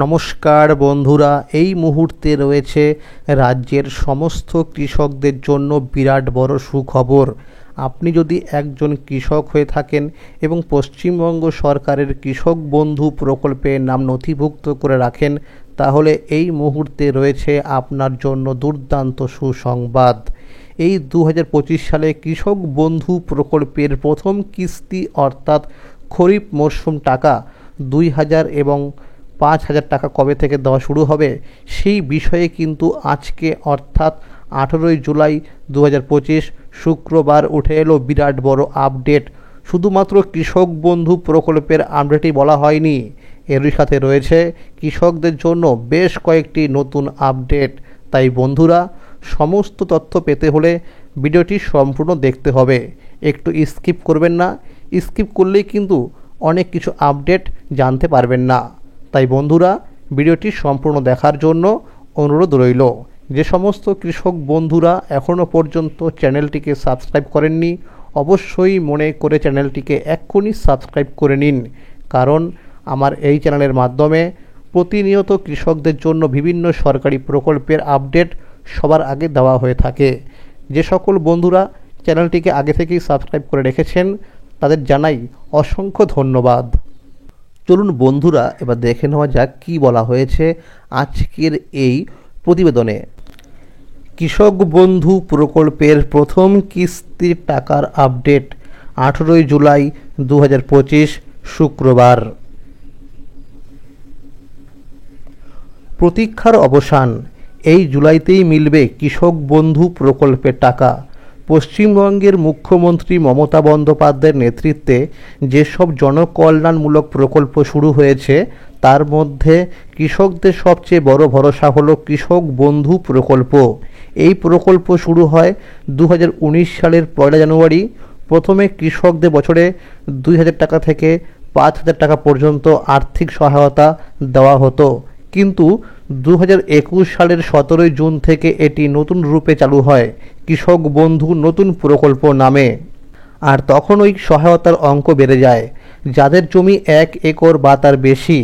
নমস্কার বন্ধুরা, এই মুহূর্তে রয়েছে রাজ্যের সমস্ত কৃষকদের জন্য বিরাট বড় সুখবর। আপনি যদি একজন কৃষক হয়ে থাকেন এবং পশ্চিমবঙ্গ সরকারের কৃষক বন্ধু প্রকল্পে নাম নথিভুক্ত করে রাখেন, তাহলে এই মুহূর্তে রয়েছে আপনার জন্য দুর্দান্ত সুসংবাদ। এই 2025 সালে কৃষক বন্ধু প্রকল্পের প্রথম কিস্তি অর্থাৎ খরিফ মরশুম টাকা 2000 এবং 5000 টাকা কবে থেকে দেওয়া শুরু হবে সেই বিষয়ে কিন্তু আজকে অর্থাৎ 18ই জুলাই 2025 শুক্রবার উঠে এলো বিরাট বড় আপডেট। শুধুমাত্র কৃষক বন্ধু প্রকল্পের আপডেটই বলা হয়নি, এরই সাথে রয়েছে কৃষকদের জন্য বেশ কয়েকটি নতুন আপডেট। তাই বন্ধুরা, সমস্ত তথ্য পেতে হলে ভিডিওটি সম্পূর্ণ দেখতে হবে, একটু স্কিপ করবেন না। স্কিপ করলেই কিন্তু অনেক কিছু আপডেট জানতে পারবেন না। তাই বন্ধুরা, ভিডিওটি সম্পূর্ণ দেখার জন্য অনুরোধ রইল। যে সমস্ত কৃষক বন্ধুরা এখনও পর্যন্ত চ্যানেলটিকে সাবস্ক্রাইব করেননি, অবশ্যই মনে করে চ্যানেলটিকে এক্ষুনি সাবস্ক্রাইব করে নিন, কারণ আমার এই চ্যানেলের মাধ্যমে প্রতিনিয়ত কৃষকদের জন্য বিভিন্ন সরকারি প্রকল্পের আপডেট সবার আগে দেওয়া হয়ে থাকে। যে সকল বন্ধুরা চ্যানেলটিকে আগে থেকেই সাবস্ক্রাইব করে রেখেছেন তাদের জানাই অসংখ্য ধন্যবাদ। চলুন বন্ধুরা, এবার দেখে নেওয়া যাক কী বলা হয়েছে আজকের এই প্রতিবেদনে। কৃষক বন্ধু প্রকল্পের প্রথম কিস্তির টাকার আপডেট 18ই জুলাই 2025 শুক্রবার। প্রতীক্ষার অবসান, এই জুলাইতেই মিলবে কৃষক বন্ধু প্রকল্পের টাকা। পশ্চিমবঙ্গের মুখ্যমন্ত্রী মমতা বন্দ্যোপাধ্যায়ের নেতৃত্বে যেসব জনকল্যাণমূলক প্রকল্প শুরু হয়েছে তার মধ্যে কৃষকদের সবচেয়ে বড় ভরসা হলো কৃষক বন্ধু প্রকল্প। এই প্রকল্প শুরু হয় 2019 সালের 1 জানুয়ারি। প্রথমে কৃষকদের বছরে 2000 টাকা থেকে 5000 টাকা পর্যন্ত আর্থিক সহায়তা দেওয়া হতো, কিন্তু 2021 সালের 17 জুন থেকে এটি নতুন রূপে চালু হয় কৃষক বন্ধু নতুন প্রকল্প নামে। আর তখন ওই সহায়তার অঙ্ক বেড়ে যায়। যাদের জমি 1 একর বা তার বেশি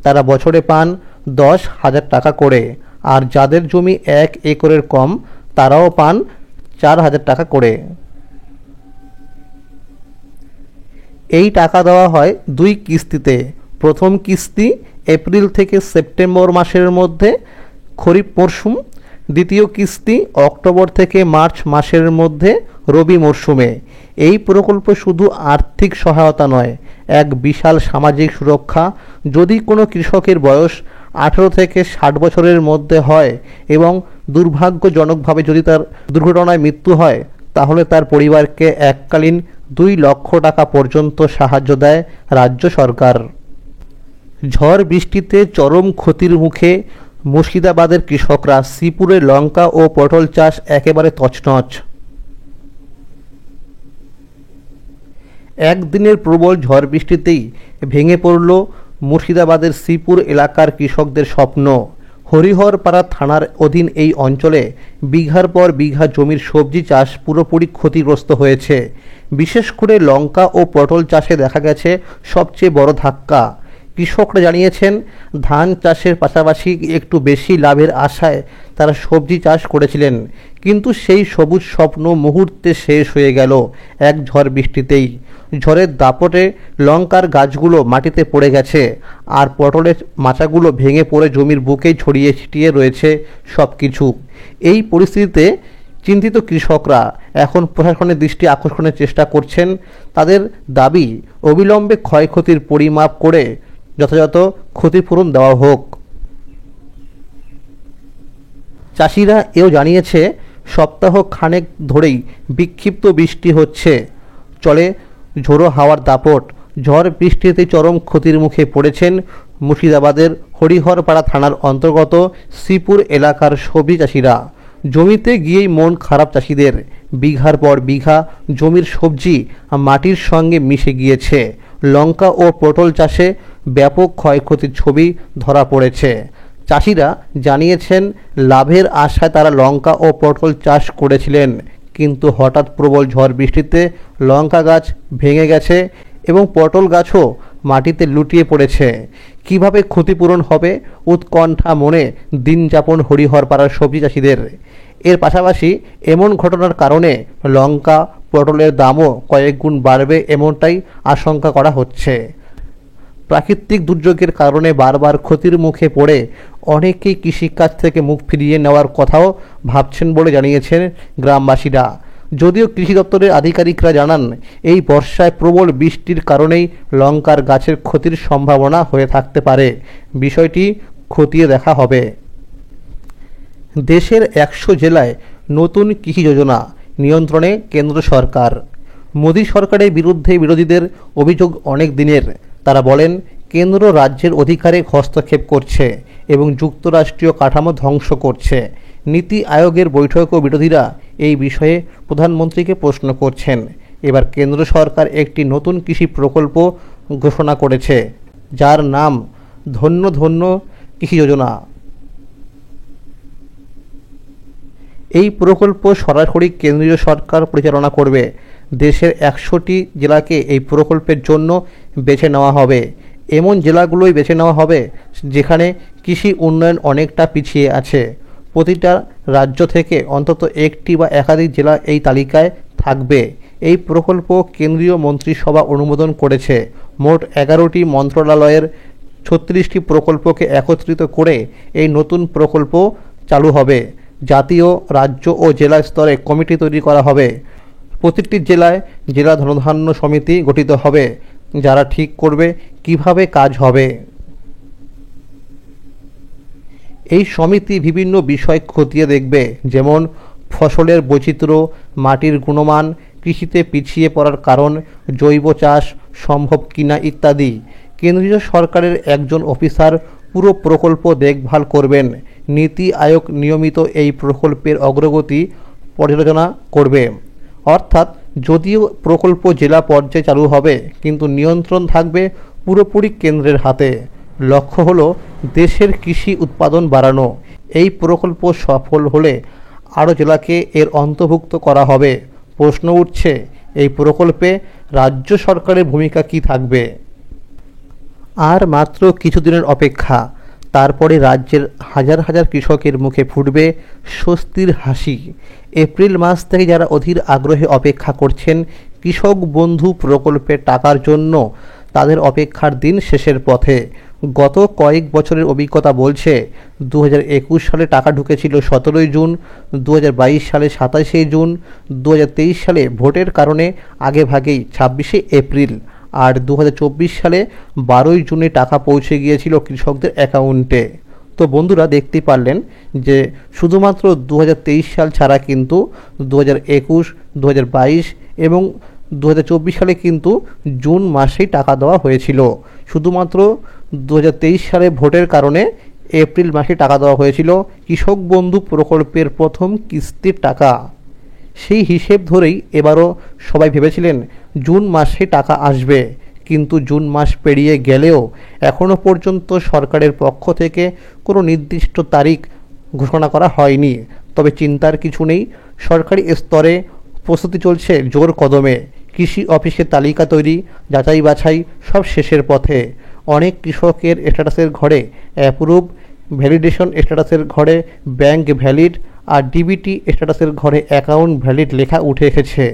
তারা বছরে পান 10,000 টাকা করে, আর যাদের জমি 1 একরের কম তারাও পান 4,000 টাকা করে। এই টাকা দেওয়া হয় 2 কিস্তিতে। প্রথম কিস্তি এপ্রিল থেকে সেপ্টেম্বর মাসের মধ্যে খরিফ মরশুম, দ্বিতীয় কিস্তি অক্টোবর থেকে মার্চ মাসের মধ্যে রবি মরশুমে। এই প্রকল্প শুধু আর্থিক সহায়তা নয়, এক বিশাল সামাজিক সুরক্ষা। যদি কোনো কৃষকের বয়স 18 থেকে 60 বছরের মধ্যে হয় এবং দুর্ভাগ্যজনকভাবে যদি তার দুর্ঘটনায় মৃত্যু হয়, তাহলে তার পরিবারকে এককালীন 2 লক্ষ টাকা পর্যন্ত সাহায্য দেয় রাজ্য সরকার। ঝড় বৃষ্টিতে চরম ক্ষতির মুখে মুর্শিদাবাদের কৃষকরা। শ্রীপুরে লঙ্কা ও পটল চাষ একেবারে তছনছ। একদিনের প্রবল ঝড় বৃষ্টিতেই ভেঙে পড়ল মুর্শিদাবাদের শ্রীপুর এলাকার কৃষকদের স্বপ্ন। হরিহরপাড়া থানার অধীন এই অঞ্চলে বিঘার পর বিঘা জমির সবজি চাষ পুরোপুরি ক্ষতিগ্রস্ত হয়েছে। বিশেষ করে লঙ্কা ও পটল চাষে দেখা গেছে সবচেয়ে বড় ধাক্কা। কৃষকরা জানিয়েছেন, ধান চাষের পাশাপাশি একটু বেশি লাভের আশায় তারা সবজি চাষ করেছিলেন, কিন্তু সেই সবুজ স্বপ্ন মুহূর্তে শেষ হয়ে গেল এক ঝড় বৃষ্টিতেই। ঝড়ের দাপটে লঙ্কার গাছগুলো মাটিতে পড়ে গেছে, আর পটলের মাচাগুলো ভেঙে পড়ে জমির বুকেই ছড়িয়ে ছিটিয়ে রয়েছে সব কিছু। এই পরিস্থিতিতে চিন্তিত কৃষকরা এখন প্রশাসনের দৃষ্টি আকর্ষণের চেষ্টা করছেন। তাদের দাবি, অবিলম্বে ক্ষয়ক্ষতির পরিমাপ করে যথাযথ ক্ষতিপূরণ দেওয়া হোক। চাষিরা এও জানিয়েছে, সপ্তাহ খানেক ধরেই বিক্ষিপ্ত বৃষ্টি হচ্ছে, চলে ঝোড়ো হাওয়ার দাপট। ঝড় বৃষ্টিতে চরম ক্ষতির মুখে পড়েছেন মুর্শিদাবাদের হরিহরপাড়া থানার অন্তর্গত শ্রীপুর এলাকার সবজি চাষিরা। জমিতে গিয়েই মন খারাপ চাষিদের। বিঘার পর বিঘা জমির সবজি মাটির সঙ্গে মিশে গিয়েছে। লঙ্কা ও পটল চাষে ব্যাপক ক্ষয়ক্ষতির ছবি ধরা পড়েছে। চাষিরা জানিয়েছেন, লাভের আশায় তারা লঙ্কা ও পটল চাষ করেছিলেন, কিন্তু হঠাৎ প্রবল ঝড় বৃষ্টিতে লঙ্কা গাছ ভেঙে গেছে এবং পটল গাছও মাটিতে লুটিয়ে পড়েছে। কিভাবে ক্ষতিপূরণ হবে উৎকণ্ঠা মনে দিন যাপন হরিহরপাড়ার সবজি চাষিদের। এর পাশাপাশি এমন ঘটনার কারণে লঙ্কা পটলের দামও কয়েক গুণ বাড়বে এমনটাই আশঙ্কা করা হচ্ছে। প্রাকৃতিক দুর্যোগের কারণে বারবার ক্ষতির মুখে পড়ে অনেকেই কৃষিকাজ থেকে মুখ ফিরিয়ে নেওয়ার কথাও ভাবছেন বলে জানিয়েছেন গ্রামবাসীরা। যদিও কৃষি দপ্তরের আধিকারিকরা জানান, এই বর্ষায় প্রবল বৃষ্টির কারণেই লঙ্কার গাছের ক্ষতির সম্ভাবনা হয়ে থাকতে পারে। বিষয়টি খতিয়ে দেখা হবে। দেশের 100 জেলায় নতুন কৃষি যোজনা নিয়ন্ত্রণে কেন্দ্র সরকার। মোদী সরকারের বিরুদ্ধে বিরোধীদের অভিযোগ অনেক দিনের। তারা বলেন, কেন্দ্র রাজ্যের অধিকারে হস্তক্ষেপ করছে এবং যুক্তরাষ্ট্রীয় কাঠামো ধ্বংস করছে। নীতি আয়োগের বৈঠকেও বিরোধীরা এই বিষয়ে প্রধানমন্ত্রীকে প্রশ্ন করছেন। এবার কেন্দ্র সরকার একটি নতুন কৃষি প্রকল্প ঘোষণা করেছে, যার নাম ধন্য ধন্য কৃষি যোজনা। এই প্রকল্প সরাসরি কেন্দ্রীয় সরকার পরিচালনা করবে। দেশের 100টি জেলাকে এই প্রকল্পের জন্য বেছে নেওয়া হবে। এমন জেলাগুলোই বেছে নেওয়া হবে যেখানে কৃষি উন্নয়ন অনেকটা পিছিয়ে আছে। প্রতিটা রাজ্য থেকে অন্তত একটি বা একাধিক জেলা এই তালিকায় থাকবে। এই প্রকল্প কেন্দ্রীয় মন্ত্রিসভা অনুমোদন করেছে। মোট 11টি মন্ত্রণালয়ের 36টি প্রকল্পকে একত্রিত করে এই নতুন প্রকল্প চালু হবে। জাতীয়, রাজ্য ও জেলা স্তরে কমিটি তৈরি করা হবে। প্রতিটি জেলায় জেলা ধনধান্য সমিতি গঠিত হবে, যারা ঠিক করবে কিভাবে কাজ হবে। এই সমিতি বিভিন্ন বিষয় খতিয়ে দেখবে, যেমন ফসলের বৈচিত্র্য, মাটির গুণমান, কৃষিতে পিছিয়ে পড়ার কারণ, জৈব চাষ সম্ভব কিনা ইত্যাদি। কেন্দ্রীয় সরকারের একজন অফিসার পুরো প্রকল্প দেখভাল করবেন। নীতি আয়োগ নিয়মিত এই প্রকল্পের অগ্রগতি পর্যালোচনা করবে। অর্থাৎ যদিও প্রকল্প জেলা পর্যায়ে চালু হবে, কিন্তু নিয়ন্ত্রণ থাকবে পুরোপুরি কেন্দ্রের হাতে। লক্ষ্য হলো দেশের কৃষি উৎপাদন বাড়ানো। এই প্রকল্প সফল হলে আরও জেলাকে এর অন্তর্ভুক্ত করা হবে। প্রশ্ন উঠছে, এই প্রকল্পে রাজ্য সরকারের ভূমিকা কী থাকবে? আর মাত্র কিছুদিনের অপেক্ষা, তারপরে রাজ্যের হাজার হাজার কৃষকের মুখে ফুটবে স্বস্তির হাসি। এপ্রিল মাস থেকে যারা অধীর আগ্রহে অপেক্ষা করছেন কৃষক বন্ধু প্রকল্পের টাকার জন্য, তাদের অপেক্ষার দিন শেষের পথে। গত কয়েক বছরের অভিজ্ঞতা বলছে, 2021 সালে টাকা ঢুকেছিল 17ই জুন, 2022 সালে 27শে জুন, 2023 সালে ভোটের কারণে আগেভাগেই 26শে এপ্রিল, আর 2024 সালে 12ই জুনে টাকা পৌঁছে গিয়েছিল কৃষকদের অ্যাকাউন্টে। তো বন্ধুরা, দেখতেই পারলেন যে শুধুমাত্র 2023 সাল ছাড়া কিন্তু 2021, 2022 এবং 2024 সালে কিন্তু জুন মাসেই টাকা দেওয়া হয়েছিল। শুধুমাত্র 2023 সালে ভোটের কারণে এপ্রিল মাসে টাকা দেওয়া হয়েছিল কৃষক বন্ধু প্রকল্পের প্রথম কিস্তির টাকা। সেই হিসেব ধরেই এবারও সবাই ভেবেছিলেন জুন মাসে টাকা আসবে, কিন্তু জুন মাস পেরিয়ে গেলেও এখনও পর্যন্ত সরকারের পক্ষ থেকে কোনো নির্দিষ্ট তারিখ ঘোষণা করা হয়নি। তবে চিন্তার কিছু নেই, সরকারি স্তরে প্রস্তুতি চলছে জোর কদমে। কৃষি অফিসের তালিকা তৈরি, যাচাই বাছাই সব শেষের পথে। অনেক কৃষকের স্ট্যাটাসের ঘরে অ্যাপ্রুভ, ভ্যালিডেশন স্ট্যাটাসের ঘরে ব্যাংক ভ্যালিড, আর ডিবিটি স্ট্যাটাসের ঘরে অ্যাকাউন্ট ভ্যালিড লেখা উঠে এসেছে।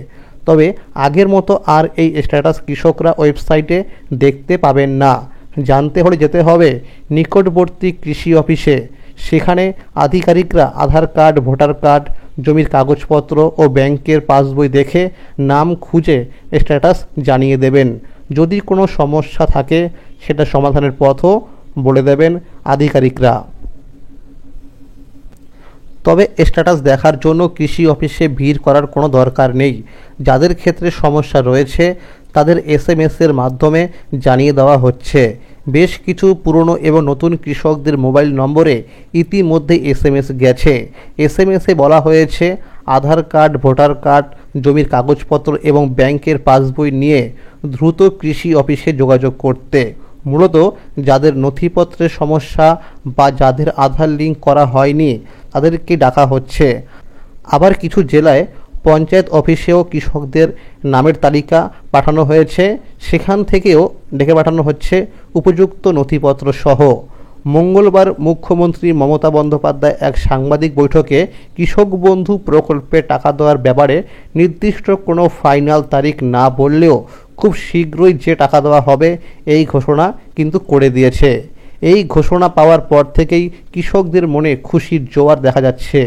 তবে আগের মতো আর এই স্ট্যাটাস কৃষকরা ওয়েবসাইটে দেখতে পাবেন না। জানতে হলে যেতে হবে নিকটবর্তী কৃষি অফিসে। সেখানে আধিকারিকরা আধার কার্ড, ভোটার কার্ড, জমির কাগজপত্র ও ব্যাংকের পাসবই দেখে নাম খুঁজে স্ট্যাটাস জানিয়ে দেবেন। যদি কোনো সমস্যা থাকে সেটা সমাধানের পথও বলে দেবেন আধিকারিকরা। তবে স্ট্যাটাস দেখার জন্য কৃষি অফিসে ভিড় করার কোনো দরকার নেই। যাদের ক্ষেত্রে সমস্যা রয়েছে তাদের SMS-এর মাধ্যমে জানিয়ে দেওয়া হচ্ছে। বেশ কিছু পুরনো এবং নতুন কৃষকদের মোবাইল নম্বরে ইতিমধ্যে SMS গেছে। SMS-এ বলা হয়েছে আধার কার্ড, ভোটার কার্ড, জমির কাগজপত্র এবং ব্যাংকের পাসবই নিয়ে দ্রুত কৃষি অফিসে যোগাযোগ করতে। মূলত যাদের নথিপত্রের সমস্যা বা যাদের আধার লিঙ্ক করা হয়নি তাদেরকে ডাকা হচ্ছে। আবার কিছু জেলায় পঞ্চায়েত অফিসেও কৃষকদের নামের তালিকা পাঠানো হয়েছে, সেখান থেকেও ডেকে পাঠানো হচ্ছে উপযুক্ত নথিপত্র সহ। মঙ্গলবার মুখ্যমন্ত্রী মমতা বন্দ্যোপাধ্যায় এক সাংবাদিক বৈঠকে কৃষক বন্ধু প্রকল্পে টাকা দেওয়ার ব্যাপারে নির্দিষ্ট কোনো ফাইনাল তারিখ না বললেও খুব শীঘ্রই যে টাকা দেওয়া হবে এই ঘোষণা কিন্তু করে দিয়েছে। এই ঘোষণা পাওয়ার পর থেকেই কৃষকদের মনে খুশির জোয়ার দেখা যাচ্ছে।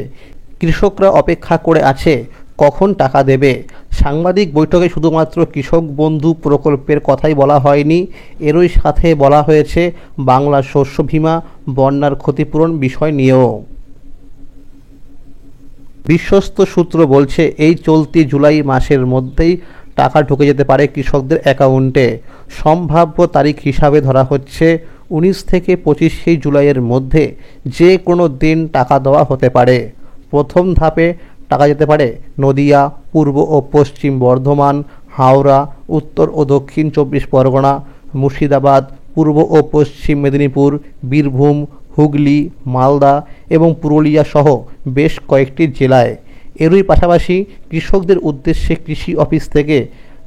কৃষকরা অপেক্ষা করে আছে কখন টাকা দেবে। সাংবাদিক বৈঠকে শুধুমাত্র কৃষক বন্ধু প্রকল্পের কথাই বলা হয়নি, এরই সাথে বলা হয়েছে বাংলা শস্য বীমা, বন্যার ক্ষতিপূরণ বিষয় নিয়েও। বিশ্বস্ত সূত্র বলছে এই চলতি জুলাই মাসের মধ্যেই টাকা ঢুকে যেতে পারে কৃষকদের অ্যাকাউন্টে। সম্ভাব্য তারিখ হিসাবে ধরা হচ্ছে 19 থেকে 25শে জুলাইয়ের মধ্যে যে কোনো দিন টাকা দেওয়া হতে পারে। প্রথম ধাপে টাকা যেতে পারে নদিয়া, পূর্ব ও পশ্চিম বর্ধমান, হাওড়া, উত্তর ও দক্ষিণ 24 পরগনা, মুর্শিদাবাদ, পূর্ব ও পশ্চিম মেদিনীপুর, বীরভূম, হুগলি, মালদা এবং পুরুলিয়া সহ বেশ কয়েকটি জেলায়। এরই পাশাপাশি কৃষকদের উদ্দেশ্যে কৃষি অফিস থেকে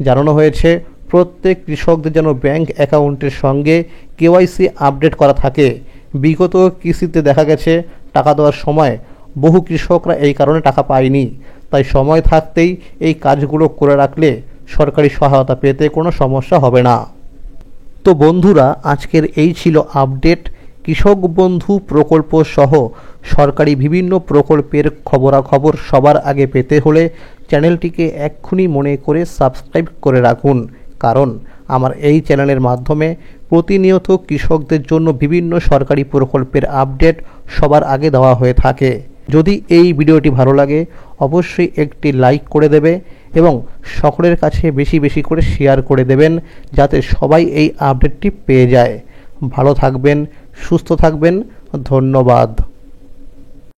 জানানো হয়েছে প্রত্যেক কৃষকদের যেন ব্যাংক অ্যাকাউন্টের সঙ্গে কেওয়াইসি আপডেট করা থাকে। বিগত কিস্তিতে দেখা গেছে টাকা দেওয়ার সময় বহু কৃষকরা এই কারণে টাকা পায়নি, তাই সময় থাকতেই এই কাজগুলো করে রাখলে সরকারি সহায়তা পেতে কোনো সমস্যা হবে না। তো বন্ধুরা, আজকের এই ছিল আপডেট। কৃষক বন্ধু প্রকল্প সহ সরকারি বিভিন্ন প্রকল্পের খবরাখবর সবার আগে পেতে হলে চ্যানেলটিকে এক্ষুনি মনে করে সাবস্ক্রাইব করে রাখুন, কারণ আমার এই চ্যানেলের মাধ্যমে প্রতিনিয়ত কৃষকদের জন্য বিভিন্ন সরকারি প্রকল্পের আপডেট সবার আগে দেওয়া হয়ে থাকে। যদি এই ভিডিওটি ভালো লাগে অবশ্যই একটি লাইক করে দেবে এবং সকলের কাছে বেশি বেশি করে শেয়ার করে দেবেন, যাতে সবাই এই আপডেটটি পেয়ে যায়। ভালো থাকবেন, সুস্থ থাকবেন, ধন্যবাদ।